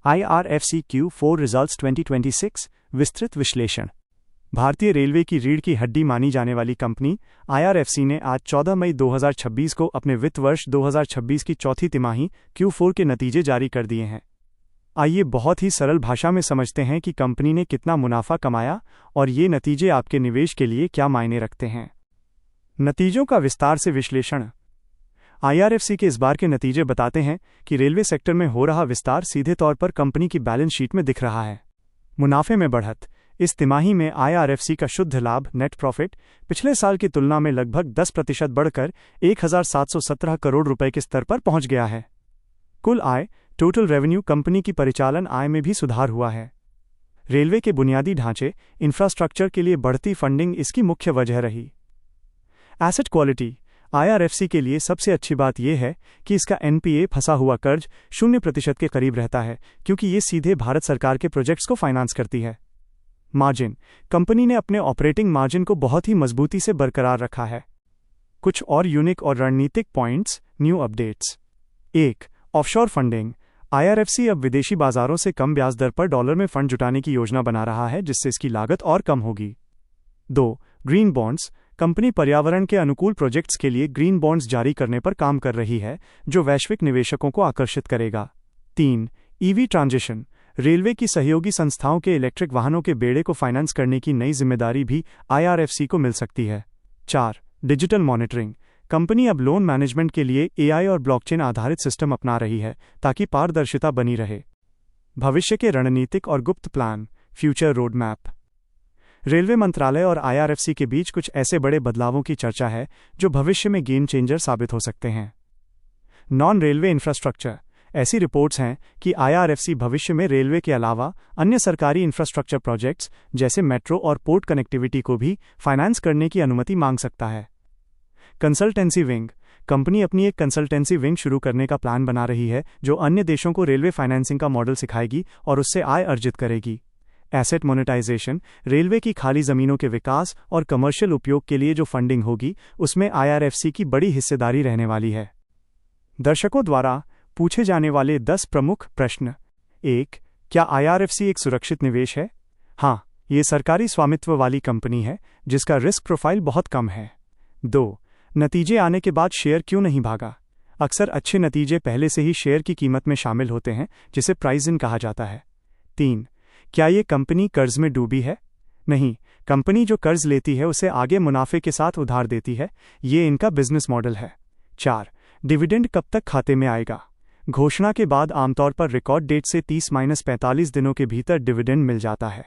IRFC Q4 results 2026 विस्तृत विश्लेषण। भारतीय रेलवे की रीढ़ की हड्डी मानी जाने वाली कंपनी IRFC ने आज 14 मई 2026 को अपने वित्त वर्ष 2026 की चौथी तिमाही Q4 के नतीजे जारी कर दिए हैं। आइए बहुत ही सरल भाषा में समझते हैं कि कंपनी ने कितना मुनाफा कमाया और ये नतीजे आपके निवेश के लिए क्या मायने रखते हैं। नतीजों का विस्तार से विश्लेषण। IRFC के इस बार के नतीजे बताते हैं कि रेलवे सेक्टर में हो रहा विस्तार सीधे तौर पर कंपनी की बैलेंस शीट में दिख रहा है। मुनाफे में बढ़त। इस तिमाही में IRFC का शुद्ध लाभ नेट प्रॉफिट पिछले साल की तुलना में लगभग 10% बढ़कर 1,717 करोड़ रुपए के स्तर पर पहुंच गया है। कुल आय टोटल रेवेन्यू कंपनी की परिचालन आय में भी सुधार हुआ है। रेलवे के बुनियादी ढांचे इंफ्रास्ट्रक्चर के लिए बढ़ती फंडिंग इसकी मुख्य वजह रही। Asset quality. IRFC के लिए सबसे अच्छी बात यह है कि इसका NPA फंसा हुआ कर्ज 0% के करीब रहता है, क्योंकि ये सीधे भारत सरकार के प्रोजेक्ट्स को फाइनेंस करती है। मार्जिन। कंपनी ने अपने ऑपरेटिंग मार्जिन को बहुत ही मजबूती से बरकरार रखा है। कुछ और यूनिक और रणनीतिक points, new updates. 1. Offshore funding. IRFC अब विदेशी बाजारों से कम ब्याज दर पर डॉलर में फंड जुटाने की योजना बना रहा है, जिससे इसकी लागत और कम होगी। 2. Green bonds. कंपनी पर्यावरण के अनुकूल प्रोजेक्ट्स के लिए ग्रीन बॉन्ड्स जारी करने पर काम कर रही है, जो वैश्विक निवेशकों को आकर्षित करेगा। 3. EV transition. रेलवे की सहयोगी संस्थाओं के इलेक्ट्रिक वाहनों के बेड़े को फाइनेंस करने की नई जिम्मेदारी भी IRFC को मिल सकती है। 4. Digital monitoring. कंपनी अब लोन मैनेजमेंट के लिए AI और ब्लॉकचेन आधारित सिस्टम अपना रही है, ताकि पारदर्शिता बनी रहे। भविष्य के रणनीतिक और गुप्त plan, future road map. Railway मंत्रालय और IRFC के बीच कुछ ऐसे बड़े बदलावों की चर्चा है जो भविष्य में गेम चेंजर साबित हो सकते हैं। Non railway infrastructure. ऐसी रिपोर्ट्स हैं कि IRFC भविष्य में रेलवे के अलावा अन्य सरकारी इंफ्रास्ट्रक्चर प्रोजेक्ट्स जैसे मेट्रो और पोर्ट कनेक्टिविटी को भी फाइनेंस करने की अनुमति मांग सकता है। Consultancy wing. कंपनी अपनी एक कंसल्टेंसी विंग शुरू करने का प्लान बना रही है, जो अन्य देशों को रेलवे फाइनेंसिंग का मॉडल सिखाएगी और उससे आय अर्जित करेगी। Asset monetization. रेलवे की खाली जमीनों के विकास और कमर्शियल उपयोग के लिए जो फंडिंग होगी, उसमें IRFC की बड़ी हिस्सेदारी रहने वाली है। दर्शकों द्वारा पूछे जाने वाले 10 प्रमुख प्रश्न। 1. क्या IRFC एक सुरक्षित निवेश है? हाँ, ये सरकारी स्वामित्व वाली कंपनी है, जिसका रिस्क प्रोफाइल बहुत कम है। 2. नतीजे आने के बाद शेयर क्यों नहीं भागा? अक्सर अच्छे नतीजे पहले से ही शेयर की कीमत में शामिल होते हैं, जिसे प्राइस इन कहा जाता है। 3. क्या ये कंपनी कर्ज में डूबी है? नहीं, कंपनी जो कर्ज लेती है उसे आगे मुनाफे के साथ उधार देती है, ये इनका बिजनेस मॉडल है। 4. डिविडेंड कब तक खाते में आएगा? घोषणा के बाद आमतौर पर रिकॉर्ड डेट से 30-45 दिनों के भीतर डिविडेंड मिल जाता है।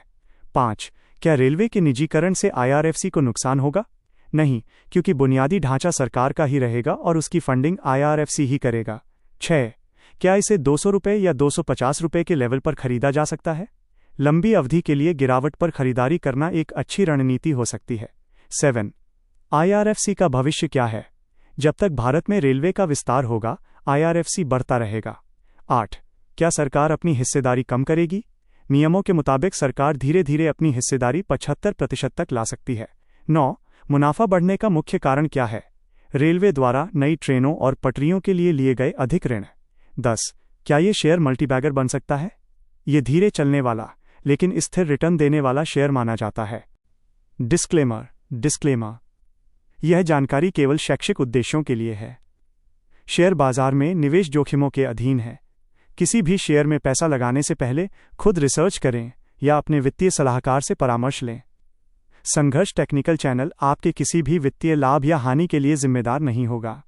5. क्या रेलवे के निजीकरण से IRFC को नुकसान होगा? नहीं, क्योंकि बुनियादी ढांचा सरकार का ही रहेगा और उसकी फंडिंग IRFC ही करेगा। 6. क्या इसे 200 रुपये या 250 रुपये के लेवल पर खरीदा जा सकता है? लंबी अवधि के लिए गिरावट पर खरीदारी करना एक अच्छी रणनीति हो सकती है। 7. IRFC का भविष्य क्या है? जब तक भारत में रेलवे का विस्तार होगा, IRFC बढ़ता रहेगा। 8. क्या सरकार अपनी हिस्सेदारी कम करेगी? नियमों के मुताबिक सरकार धीरे धीरे अपनी हिस्सेदारी 75% तक ला सकती है। 9. मुनाफा बढ़ने का मुख्य कारण क्या है? रेलवे द्वारा नई ट्रेनों और पटरियों के लिए लिए गए अधिक ऋण। 10. क्या ये शेयर मल्टीबैगर बन सकता है? ये धीरे चलने वाला लेकिन स्थिर रिटर्न देने वाला शेयर माना जाता है। डिस्क्लेमर। यह जानकारी केवल शैक्षिक उद्देश्यों के लिए है। शेयर बाजार में निवेश जोखिमों के अधीन है। किसी भी शेयर में पैसा लगाने से पहले खुद रिसर्च करें या अपने वित्तीय सलाहकार से परामर्श लें। संघर्ष टेक्निकल चैनल आपके किसी भी वित्तीय लाभ या हानि के लिए जिम्मेदार नहीं होगा।